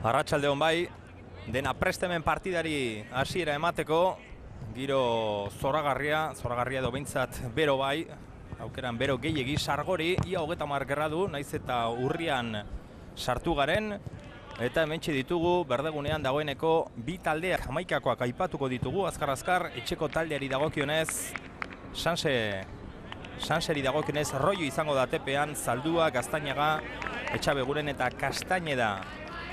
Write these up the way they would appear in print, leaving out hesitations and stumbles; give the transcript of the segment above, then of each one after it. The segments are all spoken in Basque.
Arratsalde on bai, dena prestemen partidari hasiera emateko, giro zoragarria edo behintzat bero bai, aukeran bero gehiegi sargori, ia 30 gradu, naiz eta urrian sartu garen, eta hementxe ditugu berdegunean dagoeneko bi taldeak, 11koak aipatuko ditugu, azkar-azkar, etxeko taldeari dagokionez, Sanseri dagokionez, Roio izango da tepean, Zaldua, Gaztañaga, Etxabeguren eta Castañeda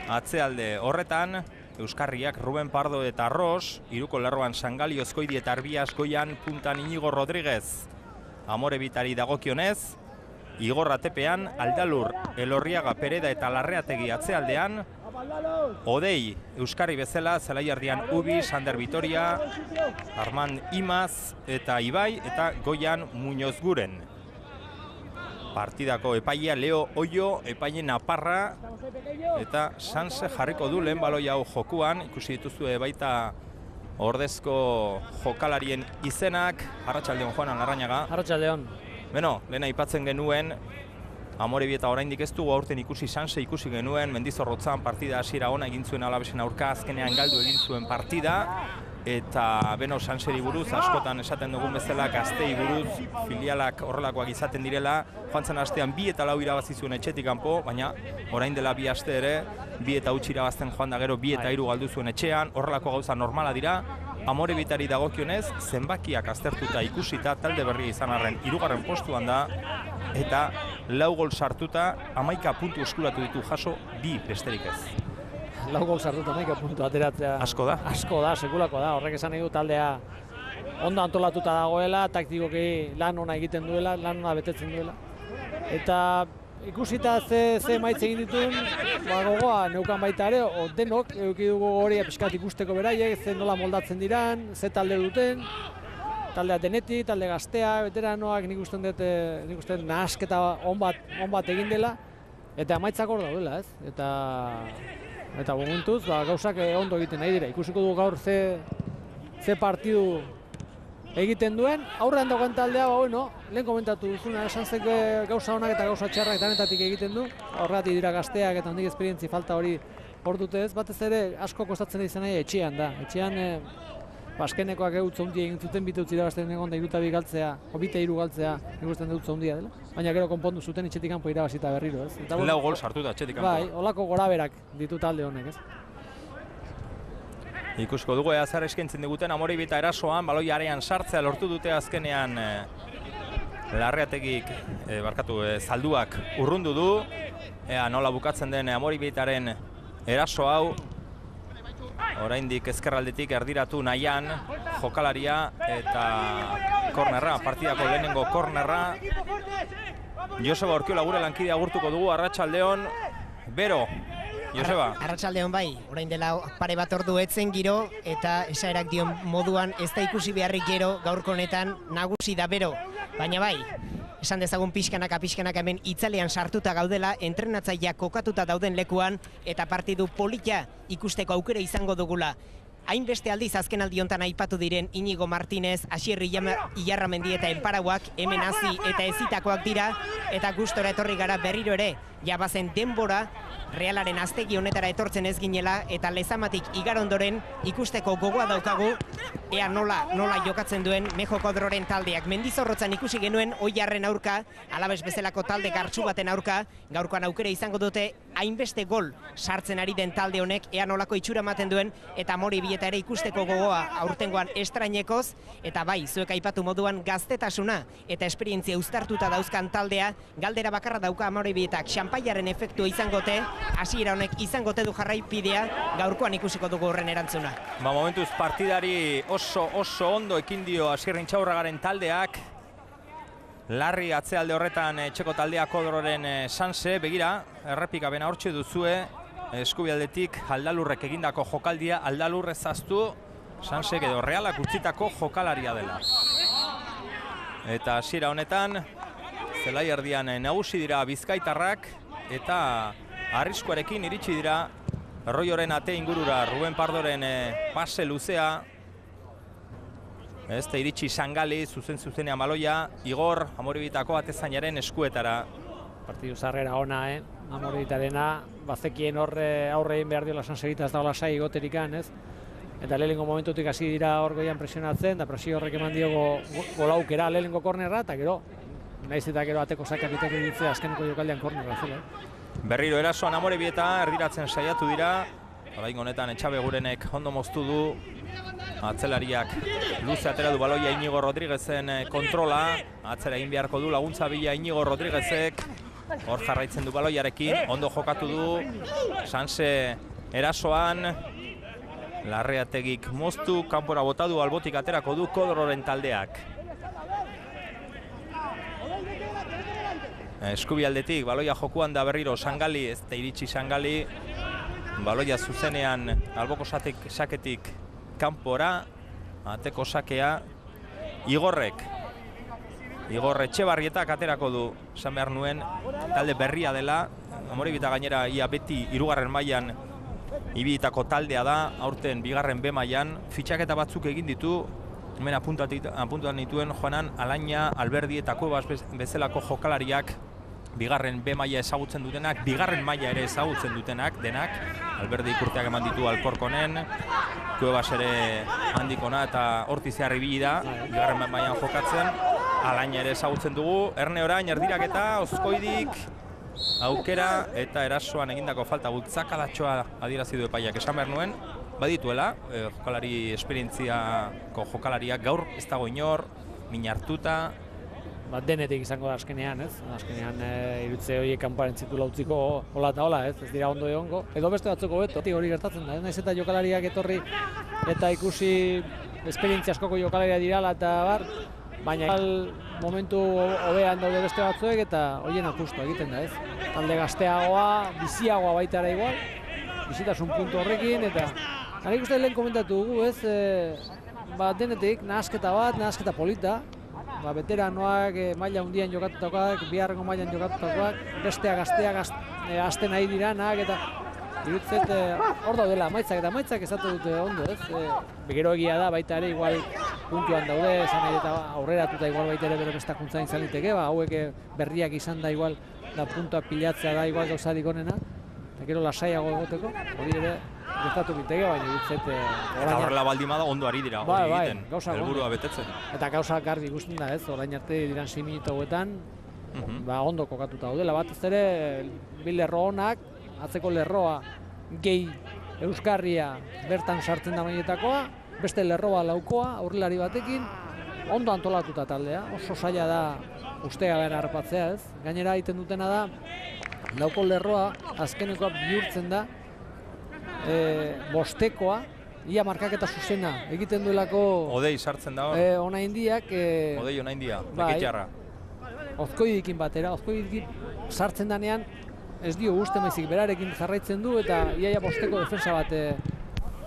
atzealde horretan, Euskarriak, Ruben Pardo eta Ros, Iruko lerroan Sangali, Ozkoidi eta Arbias, Goian, Puntan Inigo Rodríguez, Amorebitari dagokionez, Igorra tepean, Aldalur, Elorriaga, Pereda eta Larreategi atzealdean, Odei, Euskarri bezala, Zelaiardian Ubi, Sander Vitoria, Armand Imaz eta Ibai eta Goian Muñoz Guren. Partidako epaia Leo Oio, epaile Naparra eta Sanse jarriko du lehen baloi hau jokuan. Ikusi dituzue baita ordezko jokalarien izenak. Arratsaldeon Juan Larrañaga. Arratsaldeon. Beno, lehen aipatzen genuen, Amorebi eta oraindik ez dugu aurten ikusi, Sanse ikusi genuen, Mendizorrotzan partida hasiera ona egin zuen Alavesen aurka, azkenean galdu egin zuen partida. Eta beno, Sanseri buruz, askotan esaten dugun bezala, Gaztei buruz, filialak horrelakoak izaten direla. Joan zen astean 2 eta 4 irabazi zuen etxetik kanpo, baina orain dela 2 aste ere, 2 eta 8 irabazten joan da gero, 2 eta 3 galdu zuen etxean, horrelako gauza normala dira. Amorebitari dagokionez, zenbakiak aztertuta ikusita, talde berria izan arren 3. postuan da, eta 4 gol sartuta, 11 puntu eskuratu ditu jaso, 2 besterik ez. 4 gol sartuta 11 puntu ateratzea. Asko da. Asko da, sekulako da. Horrek esan nahi du taldea ondo antolatuta dagoela, taktikoki lan ona egiten duela, lan ona betetzen duela. Eta ikusita ze emaitz egin dituen, gogoa neukan baita ere, denok eduki dugu hori pixkat ikusteko beraiek, ze nola moldatzen diran, ze talde duten, taldea denetik, talde gaztea, veteranoak, nik uste dut nahasketa on bat egin dela, eta emaitzak hor daudela, ez? Eta momentuz, gauzak ondo egiten nahi dira. Ikusiko dugu gaur ze partidu egiten duen. Aurrean dagoen taldea, lehen komentatu duzuna, esan zeke gauza honak eta gauza txarrak danetatik egiten du. Horregatik dira gazteak eta handik esperientzi falta hori hor dute ez. Batez ere asko kostatzen izan nahi etxean da. Etxean azkenekoak eutz ondia egin zuten, 2 utzi irabazten egon da 2 galtzea, 2 eta 3 galtzea, ikusten dut ondia dela. Baina gero konpondu zuten etxetik kanpo irabazita berriro, ez? 4 gol sartuta etxetik kanpo. Bai, holako goraberak ditu talde honek, ez? Ikusko dugu ea zer eskaintzen diguten Amorebi eta erasoan, baloi arean sartzea lortu dute azkenean Larreategik, Zalduak urrundu du. Ea nola bukatzen den Amorebitaren eraso hau. Oraindik ezkerraldetik erdiratu nahian jokalaria eta kornerra, partidako lehenengo kornerra. Joseba Orkiola gure lankide agurtuko dugu, arratsaldeon. Bero, Joseba. Arratsaldeon bai, orain dela pare bat ordu etzen giro eta esaerak dion moduan ez da ikusi beharrik gero gaurko honetan nagusi da bero. Baina bai, esan dezagun pixkanaka hemen itzalean sartuta gaudela, entrenatzaileak kokatuta dauden lekuan eta partidu polita ikusteko aukera izango dugula. Hainbeste aldiz azken aldi hontan aipatu diren Inigo Martinez, Asier Ilarramendi eta Enparauak hemen hasi eta ezitakoak dira eta gustora etorri gara berriro ere, jabazen denbora Realaren aztegi honetara etortzen ez ginela eta lezamatik igar ondoren ikusteko gogoa daukagu ea nola jokatzen duen Mejokodroren taldeak. Mendizorrotzan ikusi genuen Oiarren aurka, Alabes bezalako talde gartsu baten aurka, gaurkoan aukera izango dute hainbeste gol sartzen ari den talde honek, ea nolako itxura ematen duen eta Amorebi eta ere ikusteko gogoa aurtengoan estrainekoz, eta bai, zuek aipatu moduan gaztetasuna eta esperientzia uztartuta dauzkan taldea, galdera bakarra dauka Amorebi eta xanpaiaren efektua izangote, hasiera honek izangote du jarraipidea, gaurkoan ikusiko dugu horren erantzuna. Momentuz partidari oso ondo ekin dio Asier Intxaurragaren taldeak. Larri atzealde horretan etxeko taldea Kodroren Sanse, begira, errepika bena hortxe duzue, eskubialdetik Aldalurrek egindako jokaldia, Aldalur ezaztu, Sansek edo Realak utzitako jokalaria dela. Eta hasiera honetan, Zelaiardian nagusi dira bizkaitarrak, eta arriskuarekin iritsi dira Roioren ate ingurura, Ruben Pardoren pase luzea. Ez da iritsi Sangali, zuzenean baloia, Igor, Amorebitako atezainaren eskuetara. partidu zarrera ona, Amorebitarena, bazekien aurre egin behar diola Sansegita ez da lasai igoterikan, ez? Eta lehenengo momentutik hasi dira hor goian presionatzen, da presio horrek eman dio golaukera lehenengo kornerra, eta gero, naiz eta gero ateko sakapitak egitzea azkeneko jokaldean kornerra zela. Berriro erasoan Amorebieta, erdiratzen saiatu dira. Orain honetan Etxabegurenek ondo moztu du. Atzelariak luze atera du baloia Inigo Rodriguezen kontrola. Atzera egin beharko du laguntza bila Inigo Rodriguezek. Hor jarraitzen du baloiarekin, ondo jokatu du. Sanse erasoan. Larreategik moztu, kanpora bota du, albotik aterako du Kodororen taldeak. Eskubialdetik, baloia jokuan da berriro Sangali, ez da iritsi Sangali. Baloia zuzenean alboko saketik kanpora, ateko sakea Igor Etxebarrietak aterako du, esan behar nuen, talde berria dela. Amorebita gainera ia beti hirugarren mailan ibilitako taldea da, aurten bigarren B mailan, fitxaketa batzuk egin ditu, hemen apuntuan dituen Joanan Alaina, Alberdi eta Kuebas bezalako jokalariak, bigarren B maila ezagutzen dutenak, bigarren maila ere ezagutzen dutenak, denak. Alberdi ikurteak eman ditu Alkorkonen, Kuebas ere handikona eta Hortiziarri ibili da, bigarren mailan jokatzen. Alaina ere ezagutzen dugu, Erne orain erdiraketa, Ozkoidik, aukera eta erasoan egindako falta bultzakadatxoa adierazi du epaiak esan behar nuen. Badituela, jokalari esperientziako jokalariak gaur ez dago inor, min hartuta. Denetik izango da azkenean, ez? Azkenean irutze horiek kanparen zitula utziko hola eta hola, ez? Ez dira ondo egongo. Edo beste batzoko beto, hori gertatzen da, naiz eta jokalariak etorri eta ikusi esperientzia askoko jokalaria dirala eta bar, baina momentu hobean daude beste batzuek eta horien apustu egiten da, ez? Talde gazteagoa, biziagoa baita ere igual, bizitasun puntu horrekin, eta nik uste lehen komentatu dugu, ez? Denetik, nahasketa polita, veteranoak, maila hundian jokatutakoak, biharrengo mailan jokatutakoak, besteak gazteak hasten nahi diranak, eta irutzet hor daudela maitzak, eta maitzak esatu dute ondo, ez? Gero egia da, baita ere, igual puntuan daude, esan nahi eta aurreratuta igual baita ere bere bestakuntza izan liteke, hauek berriak izan da igual, da puntua pilatzea da igual gauzarik onena, eta gero lasaiago egoteko, hori ere gertatu biteke, baina irutzet... Eta horrela baldimada ondo ari dira hori egiten, helburua betetzen. Eta gauza garbi ikusten da, ez? Orain arte diran 6 minutu hauetan, ondo kokatuta daudela. Batez ere, bi lerro honak, atzeko lerroa gehi euskarria bertan sartzen da maietakoa, beste lerroa laukoa, aurrelari batekin, ondo antolatuta taldea, oso zaila da ustea gara harpatzea, ez? Gainera egiten dutena da, lauko lerroa azkenekoa bihurtzen da, bostekoa, ia markaketa zuzena egiten duelako... Odei sartzen da hor? Ona indiak... Odei ona india, lekitxarra. Ozkoidikin batera, Ozkoidikin sartzen danean ez dio uste maizik berarekin jarraitzen du eta iaia bosteko defensa bat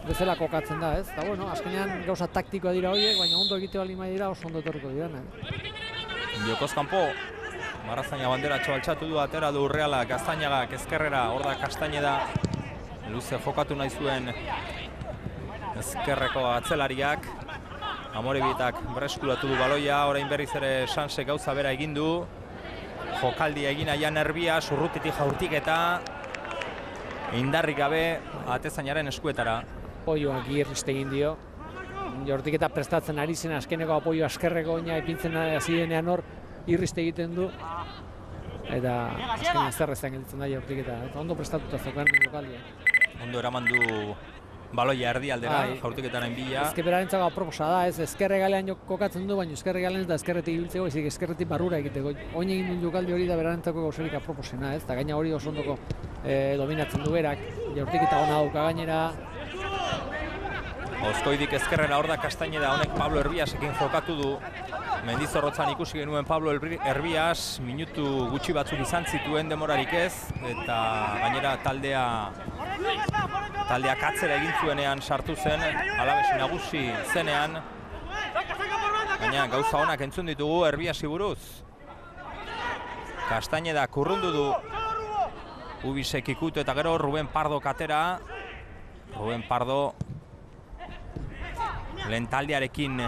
bezala kokatzen da, ez? Eta bueno, azkenean gauza taktikoa dira horiek, baina ondo egite bali dira oso ondo etorriko dira. Biokoz kanpo, Marrazaina bandera txobaltxatu du, atera du Urreala, Gaztainagak ezkerrera, hor da Castañeda. Luze jokatu nahi zuen ezkerreko atzelariak. Amorebietak berreskuratu du baloia, orain berriz ere Sanse gauza bera egin du. Jokaldia egin aian Erbia, urrutitik jaurtik eta indarrik gabe atezainaren eskuetara. Apoioak irriste egin dio. Jaurtik eta prestatzen ari zen azkeneko apoio askerreko oina ipintzen hasi denean hor irriste egiten du. Eta azkenean zerrezan gelditzen da jaurtik eta ondo prestatuta zokan jokaldia. Ondo eraman du baloia erdialdera, jaurtiketaren bila. Ezke berarentzako aproposa da, ez ezkerre galean kokatzen du, baina ezkerre galean ez da ezkerretik ibiltzeko, ezik ezkerretik barrura egiteko. Oin egin duen jokaldi hori da berarentzako gauzerik aproposena, ez? Eta gaina hori oso ondoko dominatzen du berak, jaurtiketa ona dauka gainera. Ozkoidik ezkerrera hor da Castañeda, honek Pablo Herbiasekin jokatu du. Mendizorrotzan ikusi genuen Pablo Herbias, minutu gutxi batzuk izan zituen demorarik ez, eta gainera taldeak atzera egin zuenean sartu zen, Alaves nagusi zenean. Baina gauza honak entzun ditugu Herbiasi buruz. Castañeda kurrundu du Ubisek ikutu eta gero Ruben Pardo katera. Ruben Pardo lehen taldearekin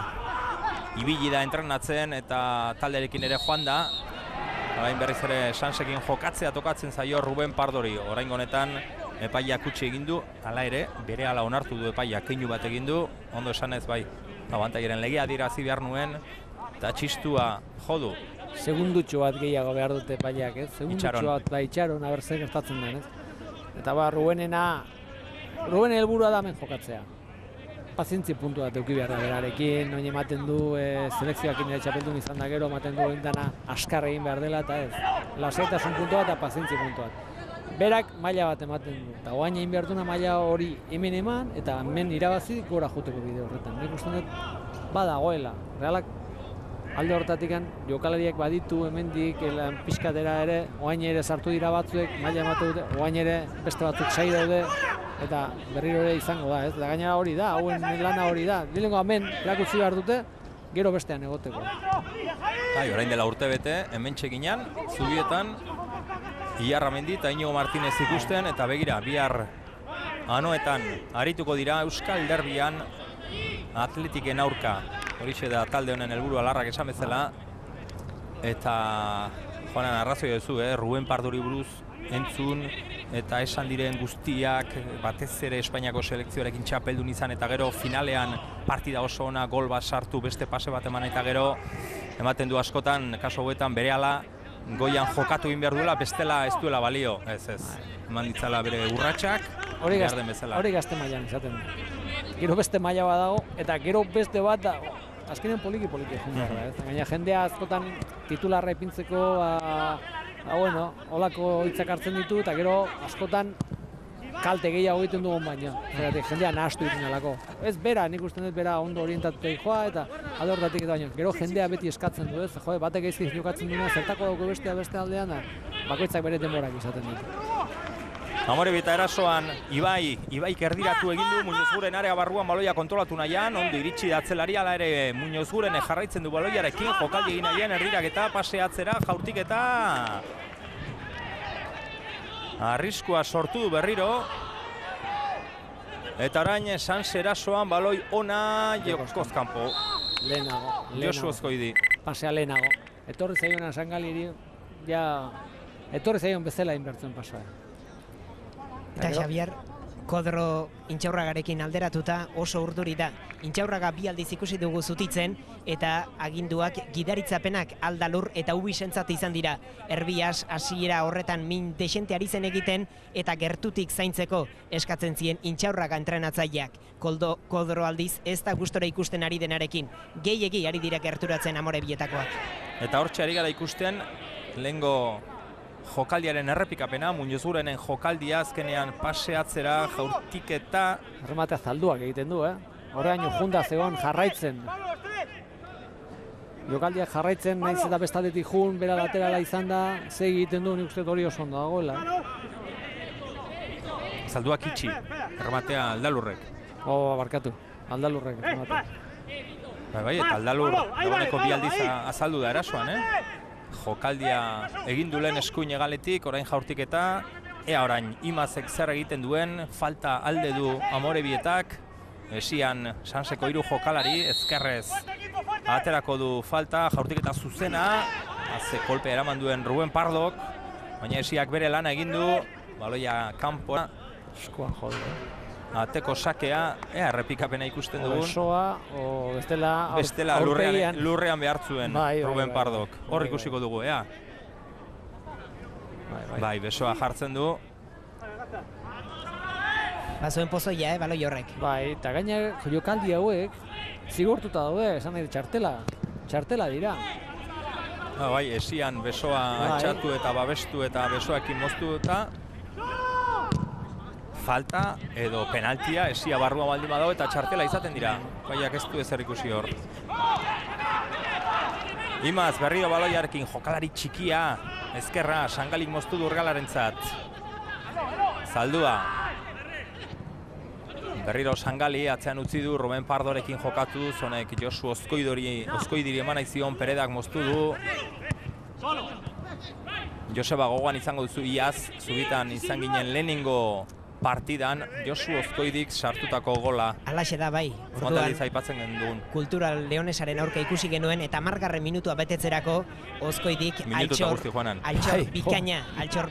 ibili da entrenatzen eta taldearekin ere joan da. Orain berriz ere Sansekin jokatzea tokatzen zaio Ruben Pardori. Orain honetan epaiak utzi egin du, hala ere, berehala onartu du epaiak keinu bat egin du, ondo esanez bai, abantaiaren legea adierazi behar nuen, eta txistua jodu. Segundutxo bat gehiago behar dute epaiak, ez? Segundutxo bat, bai, itxaron, aber zer gertatzen den, ez? Eta Ruben helburua da hemen jokatzea. Pazientzi puntu bat eduki behar da berarekin, oin ematen du selekzioak nire txapeldun izan da gero, ematen du egintana askar egin behar dela, eta ez. Lasaitasun puntu bat eta pazientzi puntu bat. Berak maila bat ematen du, eta oain egin behar duna maila hori hemen eman, eta hemen irabazi gora juteko bide horretan. Nik uste dut badagoela. Realak alde horretatik jokalariak baditu hemendik pixkatera ere, oain ere sartu dira batzuek, maila ematu dute, oain ere beste batzuk sai daude, eta berriro ere izango da, ez? Eta gainera hori da, hauen lana hori da. Lehenengo hemen erakutsi behar dute, gero bestean egoteko. Bai, orain dela urte bete, hemen txekinan, Zubietan, Iarramendi eta Inigo Martinez ikusten, eta begira, bihar anoetan arituko dira Euskal Derbian Atletiken aurka. Horixe da talde honen helburua Larrak esan bezala. Eta Joanan arrazoi duzu, Ruben Pardori buruz entzun eta esan diren guztiak, batez ere Espainiako selekzioarekin txapeldun izan, eta gero finalean partida oso ona, gol bat sartu, beste pase bat eman, eta gero ematen du askotan, kaso hauetan berehala goian jokatu egin behar duela, bestela ez duela balio. Ez, eman ditzala bere urratsak, behar den bezala. Hori gazte mailan izaten da. Gero beste maila bat dago, eta gero beste bat da, azkenen poliki jungarra, ez? Gaina jendea askotan titularra ipintzeko, bueno, holako hitzak hartzen ditu, eta gero askotan kalte gehiago egiten dugun baina. Jendea nahastu egiten alako. Ez bera, nik uste dut bera ondo orientatuta joa, eta alde horretatik eta baina. Gero jendea beti eskatzen du, ez? Batek gaizki jokatzen duena, zertako dauko bestea beste aldean, bakoitzak bere denborak izaten ditu. Amorebieta erasoan Ibaik erdiratu egin du, Muñozguren area barruan baloia kontrolatu nahian, ondo iritsi da atzelari, ala ere Muñozguren jarraitzen du baloiarekin, jokaldi egin nahian, erdiraketa, paseatzera, jaurtiketa. Arriskua sortu du berriro. Eta orain Sanse erasoan baloi ona Jokoz kanpo. Lehenago. Josu Ozkoidi. Pasea lehenago. Etorri zaion Sangaliri, etorri zaion bezala inbertzen pasea. Eta Xabier, Kodro Intxaurragarekin alderatuta oso urduri da. Intxaurraga bi aldiz ikusi dugu zutitzen, eta aginduak gidaritzapenak Aldalur eta Ubisentzat izan dira. Erbias hasiera horretan min desente ari zen egiten, eta gertutik zaintzeko eskatzen zien Intxaurraga entrenatzaileak. Kodro aldiz ez da gustora ikusten ari denarekin. Gehiegi ari dira gerturatzen Amorebietakoak. Eta hortxe ari gara ikusten, lehengo jokaldiaren errepikapena, Muñozgurenen jokaldia azkenean paseatzera, jaurtiketa. Errematea zalduak egiten du, Horreaino junda zegoen jarraitzen. Jokaldiak jarraitzen, naiz eta bestaldetik jun, bera laterala izan da, ze egiten du, nik uste hori oso ondo dagoela. Zalduak itxi, errematea Aldalurrek. Barkatu, Aldalurrek errematea. Bai, eta Aldalur dagoeneko bi aldiz azaldu da erasoan, Jokaldia egin du lehen eskuin egaletik, orain jaurtiketa. Ea orain Imazek zer egiten duen, falta alde du Amorebietak. Esian Sanseko 3 jokalari, ezkerrez aterako du falta, jaurtiketa zuzena. Haze kolpe eraman duen Ruben Pardok, baina Esiak bere lana egin du, baloia kanpoa. Eskoan jode. Ateko sakea, errepikapena ikusten dugun. Besoa, bestela lurrean behartzuen Ruben Pardok. Hor ikusiko dugu, Bai, besoa jartzen du. Bazuen pozoia, baloi horrek. Bai, eta gaina jokaldi hauek zigortuta daude, esan nahi txartela dira. Bai, Esian besoa altxatu eta babestu eta besoakin moztu eta falta edo penaltia, Esia barrua baldin badago eta txartela izaten dira. Baiak ez du ezer ikusi hor. Imaz berriro baloiarekin jokalari txikia, ezkerra, Sangalik moztu du Urgalarentzat. Zaldua. Berriro Sangali atzean utzi du, Ruben Pardorekin jokatu, zonek Josu Ozkoidiri eman aizion, Peredak moztu du. Joseba gogoan izango duzu iaz, Zubitan izan ginen lehenengo partidan Josu Ozkoidik sartutako gola. Alaxe da bai. Frontaliz aipatzen genuen. Kultural Leonesaren aurka ikusi genuen eta 10. minutua betetzerako Ozkoidik altxor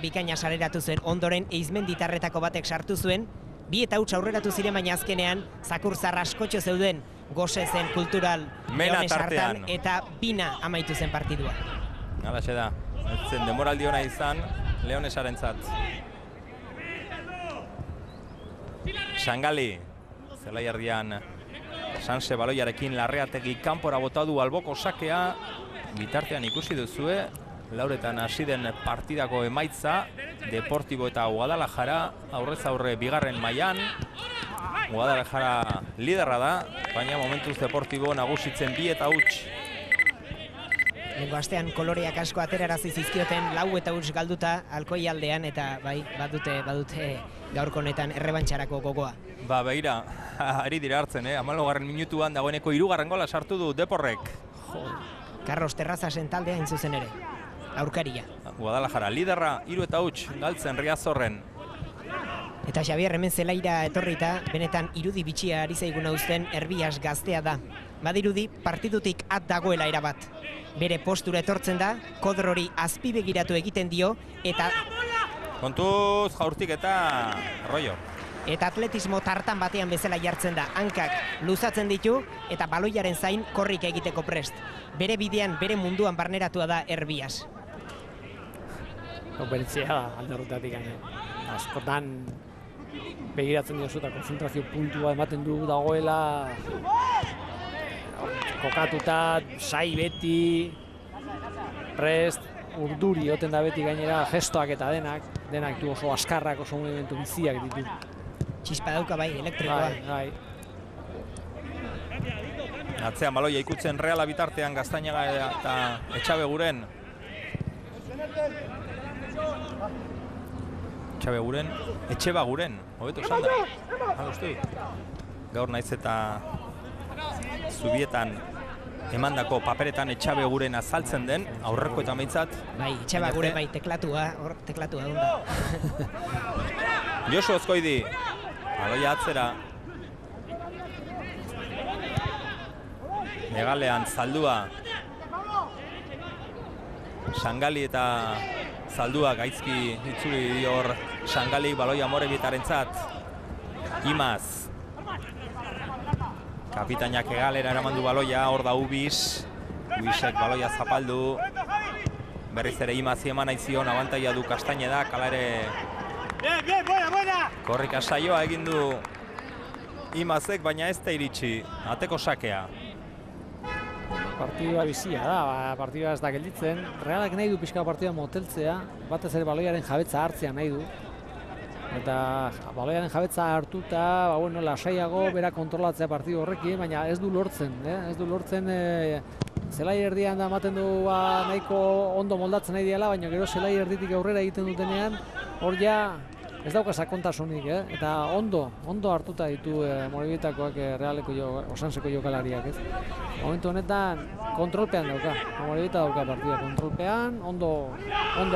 bikaina saleratu zuen, ondoren Eizmenditarretako batek sartu zuen, 2 eta huts aurreratu ziren, baina azkenean Zakurzar askotxo zeuden gose zen Kultural Leones hartan eta 2 amaitu zen partidua. Halaxe da, ez zen demoraldi ona izan Leonesarentzat. Sangali, zelaiardian Sanse baloiarekin Larreategi kanpora bota du alboko sakea. Bitartean ikusi duzue, lauretan hasi den partidako emaitza, Deportibo eta Guadalajara aurrez aurre bigarren mailan. Guadalajara liderra da, baina momentuz Deportibo nagusitzen 2 eta huts. Lengo astean koloreak asko aterarazi zizkioten, 4 eta huts galduta Alkoi aldean, eta bai, badute gaurko honetan errebantxarako gogoa. Ba, begira, ari dira hartzen, 14. minutuan dagoeneko 3. gola sartu du Deporrek. Carlos Terrazasen taldea hain zuzen ere, aurkaria. Guadalajara liderra, 3 eta huts galtzen Riazorren. Eta Xabier hemen zelaira etorrita, benetan irudi bitxia ari zaiguna uzten Erbias gaztea da. Badirudi partidutik at dagoela erabat. Bere postura etortzen da, Kodrori azpibegiratu egiten dio, eta kontuz jaurtik eta rollo. Eta atletismo tartan batean bezala jartzen da, hankak luzatzen ditu eta baloiaren zain korrik egiteko prest. Bere bidean, bere munduan barneratua da Erbias. Beritzea da, alderrutatik gane. Askotan begiratzen diozu eta konzentrazio puntua ematen du dagoela. Kokatuta, sai beti, prest, urduri oten da beti gainera, gestoak eta denak du oso askarrak, oso movimentu biziak ditu. Txispa dauka bai, elektrikoa. Bai. Atzean baloia ikutzen Reala bitartean Gaztainaga eta Etxabeguren. Etxebaguren, hobeto esan da. Gaur naiz eta Zubietan emandako paperetan Etxabeguren azaltzen den, aurreko eta meitzat. Bai, Etxabeguren bai, teklatua onda. Josu Ozkoidi, baloia atzera. Negalean Zaldua. Sangali eta Zaldua gaizki itzuli dior Sangali baloia Amorebietarentzat. Imaz. Kapitainak egalera eraman du baloia, hor da Ubis. Ubisek baloia zapaldu. Berriz ere Imazi eman nahi zion, abantaia du Kastañedak, hala ere korrika saioa egin du Imazek, baina ez da iritsi, ateko sakea. Partidua bizia da, partidua ez da gelditzen. Realak nahi du pixka partidua moteltzea, batez ere baloiaren jabetza hartzea nahi du. Eta baloiaren jabetza hartuta, lasaiago bera kontrolatzea partidu horrekin, baina ez du lortzen, ez du lortzen zelai erdian da ematen du nahiko ondo moldatzen nahi diala, baina gero zelai erditik aurrera egiten dutenean, hor ja ez dauka sakontasunik, eta ondo hartuta ditu Amorebietakoak Realeko Osanseko jokalariak, ez? Momentu honetan kontrolpean dauka, Amorebieta dauka partida kontrolpean, ondo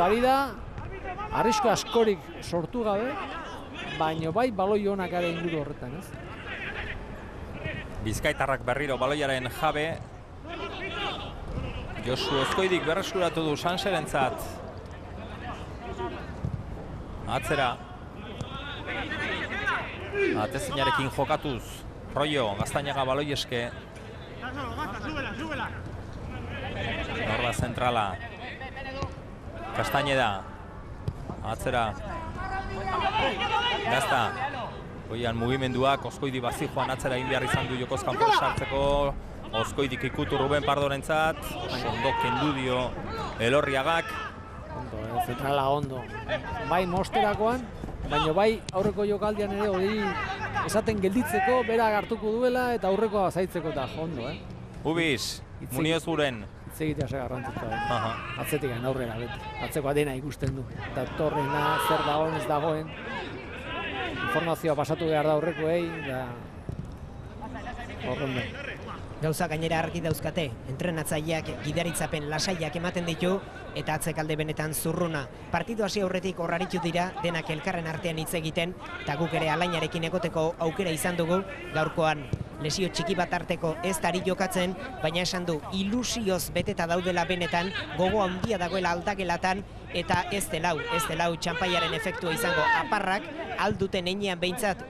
ari da, arrisko askorik sortu gabe, baina bai baloi honak ere inguru horretan, ez? Bizkaitarrak berriro baloiaren jabe. Josu Ozkoidik berreskuratu du Sanserentzat. Atzera. Atezinarekin jokatuz. Rollo, Gaztañaga baloi eske. Norda zentrala. Castañeda. Atzera. Gazta. Oian mugimenduak, Ozkoidi bazi joan atzera egin behar izan du jokoz kanpora sartzeko. Ozkoidik ikutu Ruben Pardorentzat. Ondo kendu dio Elorriagak. Ondo, zentrala ondo. Bai mosterakoan, baina bai aurreko jokaldian ere hori esaten gelditzeko, bera hartuko duela eta aurrekoa zaitzeko eta ondo, Ubis, Munioz guren. Hitz egitea ze garrantzitsua, atzetik aurrera beti. Atzekoa dena ikusten du. Eta torrena zer dagoen ez dagoen. Informazioa pasatu behar da aurrekoei, da horren Gauza gainera argi dauzkate, entrenatzaileak gidaritzapen lasaiak ematen ditu eta atzekalde benetan zurruna. Partidu hasi aurretik horraritu dira denak elkarren artean hitz egiten eta guk ere alainarekin egoteko aukera izan dugu gaurkoan. Lesio txiki bat arteko ez dari jokatzen, baina esan du ilusioz beteta daudela benetan, gogo handia dagoela aldagelatan eta ez delau txanpaiaren efektua izango aparrak, alduten einean behintzat